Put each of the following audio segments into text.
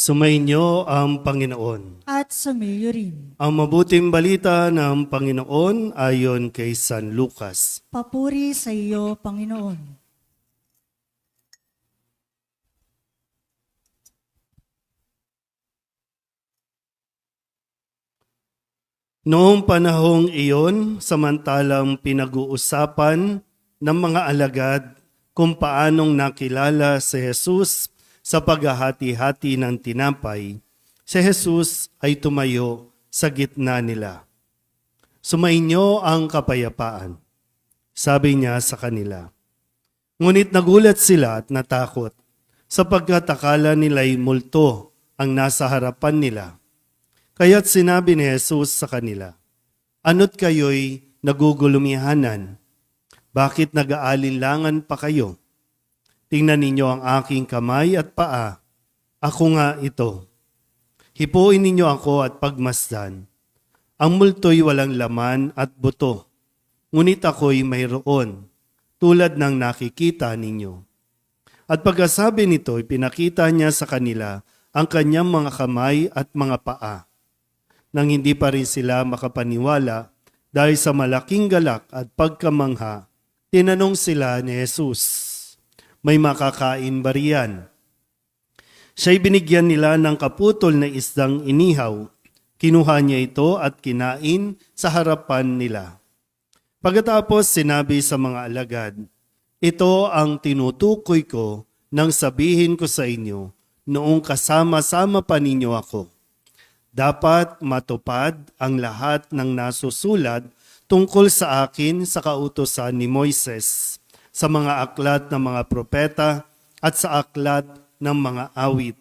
Sumainyo ang Panginoon. At sumayo rin. Ang mabuting balita ng Panginoon ayon kay San Lucas. Papuri sa iyo, Panginoon. Noong panahong iyon, samantalang pinag-uusapan ng mga alagad kung paanong nakilala si Jesus sa paghahati-hati ng tinapay, si Jesus ay tumayo sa gitna nila. Sumainyo ang kapayapaan, sabi niya sa kanila. Ngunit nagulat sila at natakot sapagkat akala nila'y multo ang nasa harapan nila. Kaya't sinabi ni Jesus sa kanila, "Ano't kayo'y nagugulumihanan? Bakit nag-aalinlangan pa kayo? Tingnan ninyo ang aking kamay at paa. Ako nga ito. Hipuin ninyo ako at pagmasdan. Ang multo'y walang laman at buto, ngunit ako'y mayroon, tulad ng nakikita ninyo." At pagkasabi nito, ipinakita niya sa kanila ang kanyang mga kamay at mga paa. Nang hindi pa rin sila makapaniwala dahil sa malaking galak at pagkamangha, tinanong sila ni Jesus, "May makakain ba riyan?" Siya'y binigyan nila ng kaputol na isdang inihaw. Kinuha niya ito at kinain sa harapan nila. Pagkatapos sinabi sa mga alagad, "Ito ang tinutukoy ko nang sabihin ko sa inyo noong kasama-sama pa ninyo ako. Dapat matupad ang lahat ng nasusulat tungkol sa akin sa kautusan ni Moises, sa mga aklat ng mga propeta at sa aklat ng mga awit."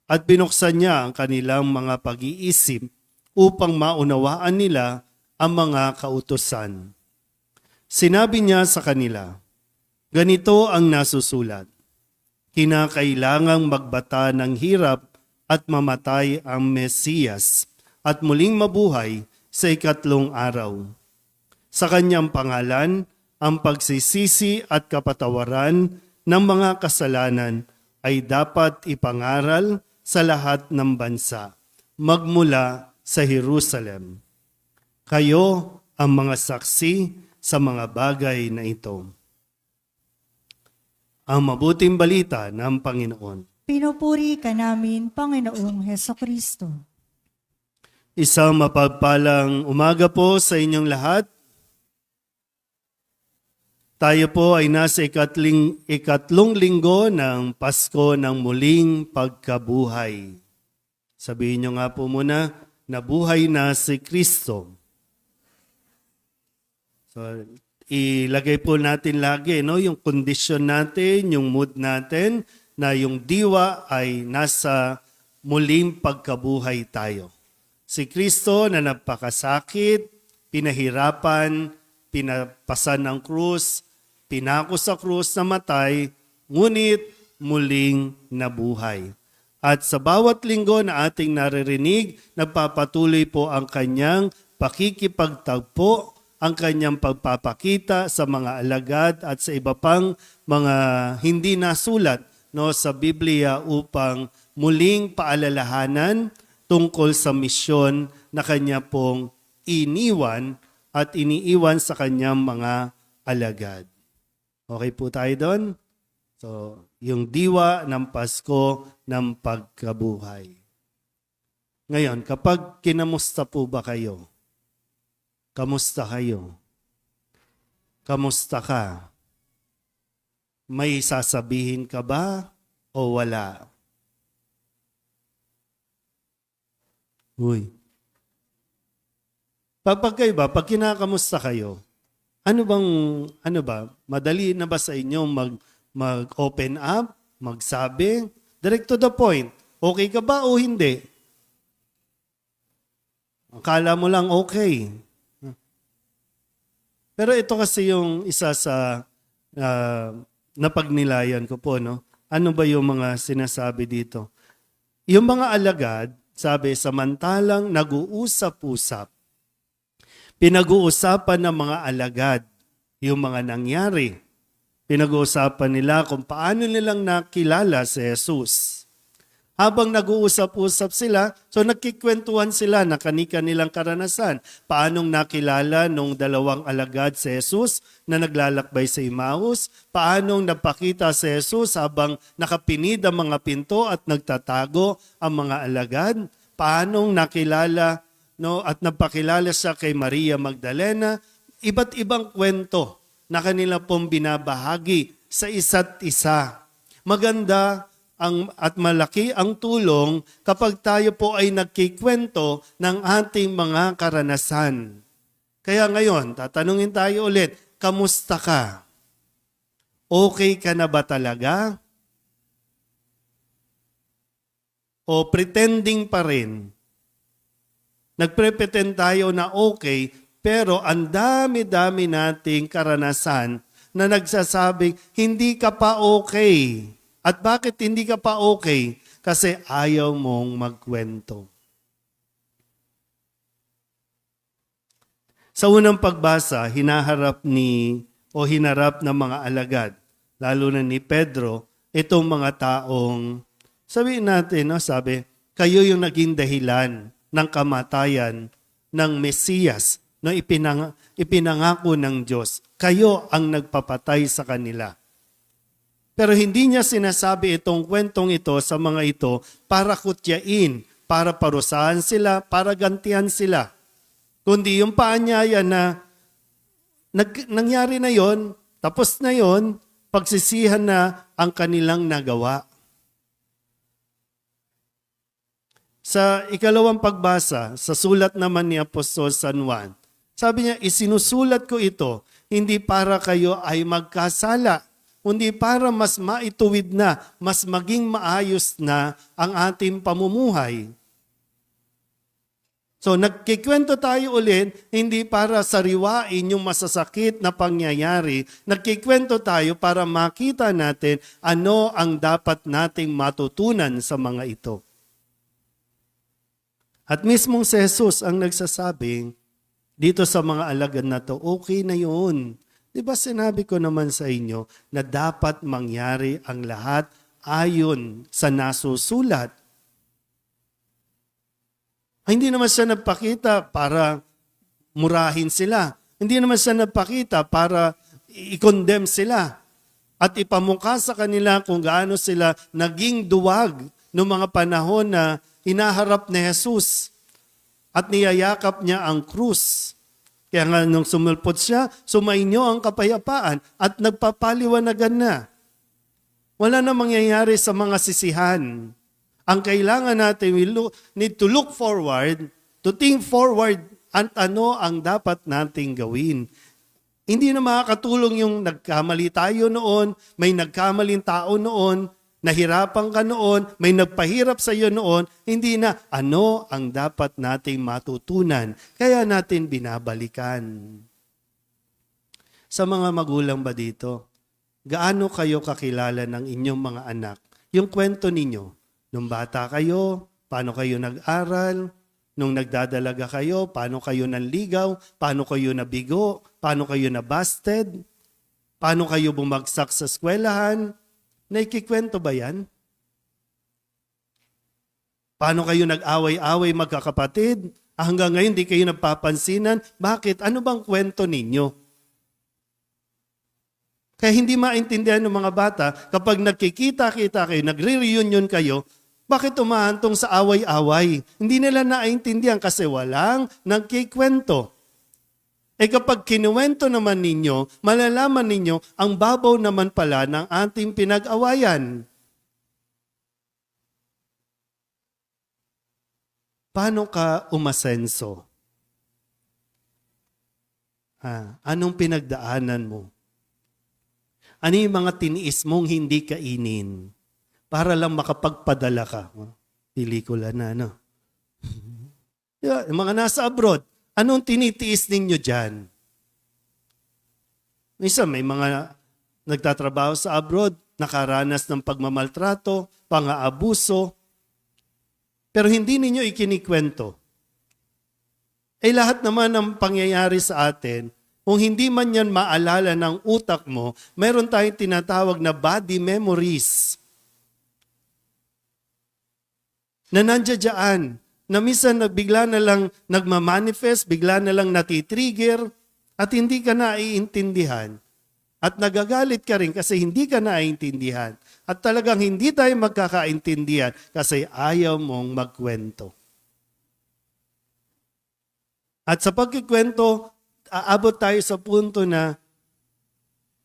At binuksan niya ang kanilang mga pag-iisip upang maunawaan nila ang mga kautusan. Sinabi niya sa kanila, "Ganito ang nasusulat. Kinakailangang magbata ng hirap at mamatay ang Mesiyas at muling mabuhay sa ikatlong araw. Sa kanyang pangalan, ang pagsisisi at kapatawaran ng mga kasalanan ay dapat ipangaral sa lahat ng bansa, magmula sa Jerusalem. Kayo ang mga saksi sa mga bagay na ito." Ang mabuting balita ng Panginoon. Pinupuri ka namin, Panginoong Hesukristo. Isang mapagpalang umaga po sa inyong lahat. Tayo po ay nasa ikatlong linggo ng Pasko ng muling pagkabuhay. Sabihin nyo nga po muna, nabuhay na si Kristo. So, ilagay po natin lagi yung kondisyon natin, yung mood natin, na yung diwa ay nasa muling pagkabuhay tayo. Si Kristo na napakasakit, pinahirapan, pinapasan ng krus, pinako sa krus, namatay, ngunit muling nabuhay. At sa bawat linggo na ating naririnig, nagpapatuloy po ang kanyang pakikipagtagpo, ang kanyang pagpapakita sa mga alagad at sa iba pang mga hindi nasulat sa Biblia upang muling paalalahanan tungkol sa misyon na kanya pong iniwan at iniiwan sa kanyang mga alagad. Okay po tayo doon? So, yung diwa ng Pasko ng pagkabuhay. Ngayon, kapag kinamusta po ba kayo? Kamusta kayo? Kamusta ka? May sasabihin ka ba o wala? Uy. Pag kinakamusta kayo, ano ba, madali na ba sa inyo mag-open up, magsabi, direct to the point, okay ka ba o hindi? Akala mo lang okay. Pero ito kasi yung isa sa napagnilayan ko po, no? Ano ba yung mga sinasabi dito? Yung mga alagad, sabi, samantalang nag-uusap-usap, pinag-uusapan ng mga alagad yung mga nangyari. Pinag-uusapan nila kung paano nilang nakilala si Jesus. Habang nag-uusap-usap sila, so nagkikwentuhan sila na kani-kanilang karanasan. Paanong nakilala nung dalawang alagad si Jesus na naglalakbay sa Emmaus? Paanong napakita si Jesus habang nakapinid ang mga pinto at nagtatago ang mga alagad? Paanong nakilala at napakilala siya kay Maria Magdalena? Iba't ibang kwento na kanila pong binabahagi sa isa't isa. Maganda at malaki ang tulong kapag tayo po ay nagkikwento ng ating mga karanasan. Kaya ngayon, tatanungin tayo ulit, kamusta ka? Okay ka na ba talaga? O pretending pa rin? Nagpre-pretend tayo na okay, pero ang dami-dami nating karanasan na nagsasabing, hindi ka pa okay. At bakit hindi ka pa okay? Kasi ayaw mong magkwento. Sa unang pagbasa, hinarap ng mga alagad, lalo na ni Pedro, itong mga taong, sabihin natin, sabi, kayo yung naging dahilan ng kamatayan ng Mesiyas na ipinangako ng Diyos. Kayo ang nagpapatay sa kanila. Pero hindi niya sinasabi itong kwentong ito sa mga ito para kutyain, para parusahan sila, para gantihan sila. Kundi yung paanyaya na nangyari na yon, tapos na yon, pagsisihan na ang kanilang nagawa. Sa ikalawang pagbasa, sa sulat naman ni Apostol San Juan, sabi niya, isinusulat ko ito, hindi para kayo ay magkasala, kundi para mas maituwid na, mas maging maayos na ang ating pamumuhay. So nagkikwento tayo ulit, hindi para sariwain yung masasakit na pangyayari. Nagkikwento tayo para makita natin ano ang dapat nating matutunan sa mga ito. At mismong si Jesus ang nagsasabing, dito sa mga alagad na to, okay na yun. Di ba sinabi ko naman sa inyo na dapat mangyari ang lahat ayon sa nasusulat? Hindi naman siya nagpakita para murahin sila. Hindi naman siya nagpakita para i-condemn sila at ipamukha sa kanila kung gaano sila naging duwag noong mga panahon na hinaharap ni Jesus at niyayakap niya ang krus. Kaya nga nung sumulpot siya, sumainyo ang kapayapaan at nagpapaliwanagan na. Wala na mangyayari sa mga sisihan. Ang kailangan natin, we need to look forward, to think forward at ano ang dapat nating gawin. Hindi na makakatulong yung nagkamali tayo noon, may nagkamaling tao noon, nahirapan ka noon, may nagpahirap sa iyo noon, hindi na ano ang dapat nating matutunan. Kaya natin binabalikan. Sa mga magulang ba dito, gaano kayo kakilala ng inyong mga anak? Yung kwento ninyo, nung bata kayo, paano kayo nag-aral, nung nagdadalaga kayo, paano kayo nanligaw, paano kayo nabigo, paano kayo nabasted, paano kayo bumagsak sa eskwelahan. Naikikwento ba yan? Paano kayo nag-away-away magkakapatid? Hanggang ngayon di kayo nagpapansinan. Bakit? Ano bang kwento ninyo? Kaya hindi maintindihan ng mga bata kapag nagkikita-kita kayo, nagre-reunion kayo, bakit umahantong sa away-away? Hindi nila naintindihan kasi walang nagkikwento. Kapag kinuwento naman ninyo, malalaman ninyo ang babaw naman pala ng ating pinag-awayan. Paano ka umasenso? Anong pinagdaanan mo? Ano yung mga tiniis mong hindi kainin? Para lang makapagpadala ka. Pelikula na, no? Yung mga nasa abroad, anong tinitiis ninyo dyan? Minsan may mga nagtatrabaho sa abroad, nakaranas ng pagmamaltrato, pang-aabuso, pero hindi ninyo ikinikwento. Lahat naman ng pangyayari sa atin, kung hindi man yan maalala ng utak mo, mayroon tayong tinatawag na body memories. na nandiyan, na minsan bigla na lang nagmamanifest, bigla na lang natitrigger, at hindi ka naiintindihan. At nagagalit ka rin kasi hindi ka naiintindihan. At talagang hindi tayo magkakaintindihan kasi ayaw mong magkwento. At sa pagkikwento, aabot tayo sa punto na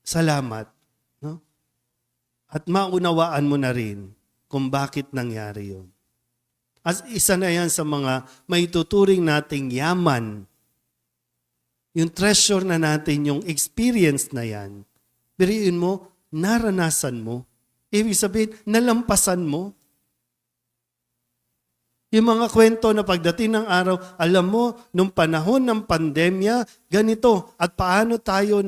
salamat. No? At maunawaan mo na rin kung bakit nangyari yun. As isa na yan sa mga maituturing nating yaman. Yung treasure na natin, yung experience na yan. Biriin mo, naranasan mo. Ibig sabihin, nalampasan mo. Yung mga kwento na pagdating ng araw, alam mo, nung panahon ng pandemya, ganito. At paano tayo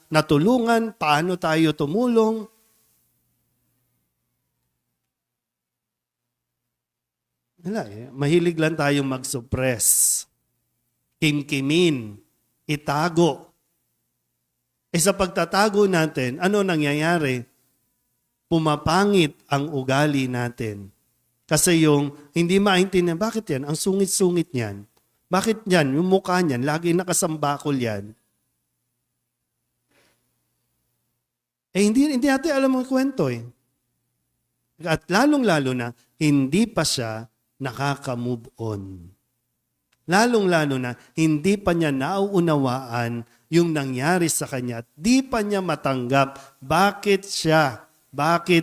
natulungan, paano tayo tumulong. Wala mahilig lang tayong mag-suppress. Kimkimin. Itago. Sa pagtatago natin, ano nangyayari? Pumapangit ang ugali natin. Kasi yung hindi maintindihan, bakit yan? Ang sungit-sungit niyan. Bakit yan? Yung mukha niyan, lagi nakasambakol yan. Hindi natin alam ang kwento eh. At lalong-lalo na, hindi pa siya nakaka-move on. Lalong-lalo na, hindi pa niya nauunawaan yung nangyari sa kanya at di pa niya matanggap bakit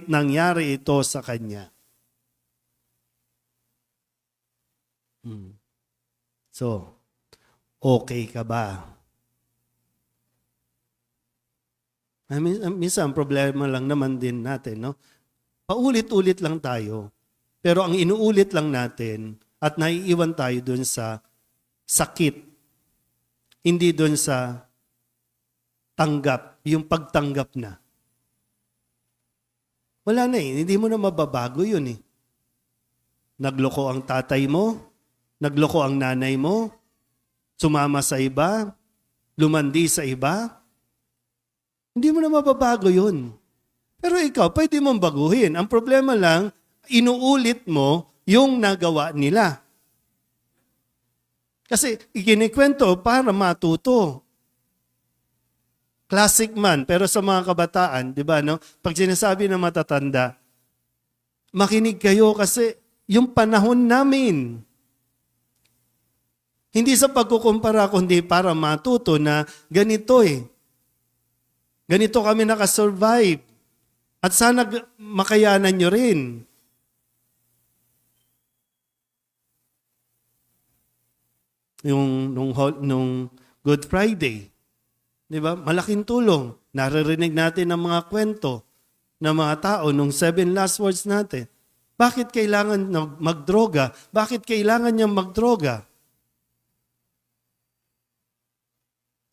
nangyari ito sa kanya. So, okay ka ba? Minsan, problema lang naman din natin, no? Paulit-ulit lang tayo. Pero ang inuulit lang natin at naiiwan tayo dun sa sakit. Hindi dun sa tanggap, yung pagtanggap na. Wala na eh, hindi mo na mababago yun eh. Nagloko ang tatay mo, nagloko ang nanay mo, sumama sa iba, lumandi sa iba. Hindi mo na mababago yun. Pero ikaw, pwede mong baguhin. Ang problema lang, inuulit mo yung nagawa nila. Kasi ikinikwento para matuto. Classic man, pero sa mga kabataan, di ba, no? Pag sinasabi ng matatanda, makinig kayo kasi yung panahon namin. Hindi sa pagkukumpara, kundi para matuto na ganito eh. Ganito kami nakasurvive. At sana makayanan nyo rin. Nung Good Friday, di ba? Malaking tulong. Naririnig natin ang mga kwento ng mga tao nung 7 last words natin. Bakit kailangan magdroga? Bakit kailangan niyang magdroga?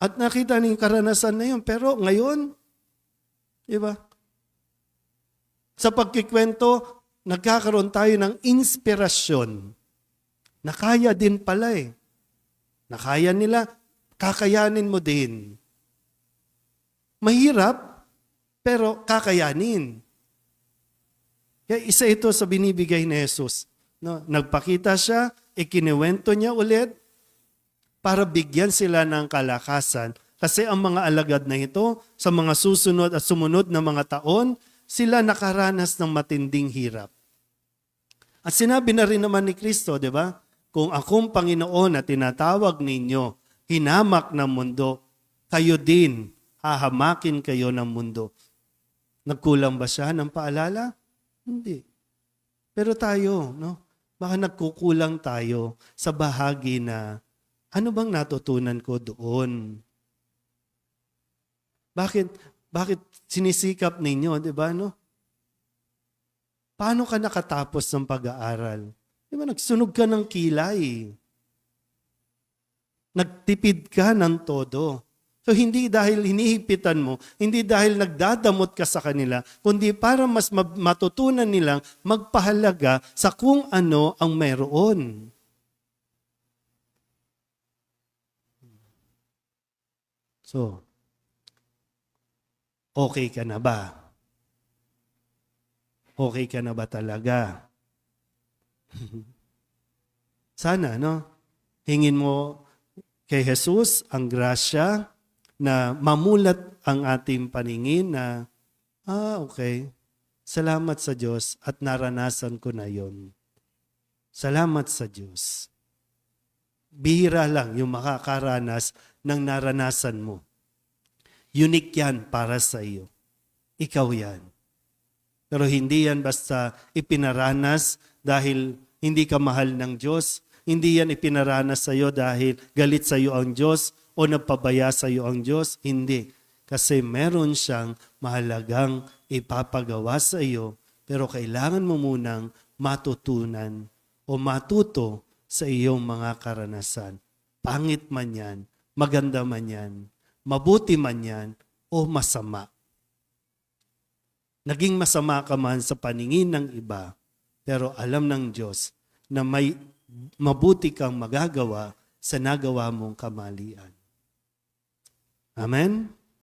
At nakita niyo yung karanasan na yun. Pero ngayon, di ba? Sa pagkikwento, nagkakaroon tayo ng inspirasyon na kaya din pala eh. Nakaya nila, kakayanin mo din. Mahirap, pero kakayanin. Kaya isa ito sa binibigay ni Jesus. No, nagpakita siya, ikiniwento niya ulit para bigyan sila ng kalakasan. Kasi ang mga alagad na ito, sa mga susunod at sumunod na mga taon, sila nakaranas ng matinding hirap. At sinabi na rin naman ni Kristo, di ba? Kung akong Panginoon na tinatawag ninyo, hinamak ng mundo, kayo din, hahamakin kayo ng mundo. Nagkulang ba siya ng paalala? Hindi. Pero tayo, no? Baka nagkukulang tayo sa bahagi na, ano bang natutunan ko doon? Bakit sinisikap ninyo, di ba, no? Paano ka nakatapos ng pag-aaral? Di ba, nagsunog ka ng kilay. Nagtipid ka ng todo. So, hindi dahil hinihipitan mo, hindi dahil nagdadamot ka sa kanila, kundi para mas matutunan nilang magpahalaga sa kung ano ang mayroon. So, okay ka na ba? Okay ka na ba talaga? Sana, no? Hingin mo kay Jesus ang grasya na mamulat ang ating paningin na, okay, salamat sa Diyos at naranasan ko na yon. Salamat sa Diyos. Bihira lang yung makakaranas ng naranasan mo. Unique yan para sa iyo. Ikaw yan. Pero hindi yan basta ipinaranas dahil hindi ka mahal ng Diyos. Hindi yan ipinaranas sa iyo dahil galit sa iyo ang Diyos o nagpabaya sa iyo ang Diyos. Hindi. Kasi meron siyang mahalagang ipapagawa sa iyo, pero kailangan mo munang matutunan o matuto sa iyong mga karanasan. Pangit man yan, maganda man yan, mabuti man yan, o masama. Naging masama ka man sa paningin ng iba, pero alam ng Diyos na may mabuti kang magagawa sa nagawa mong kamalian. Amen?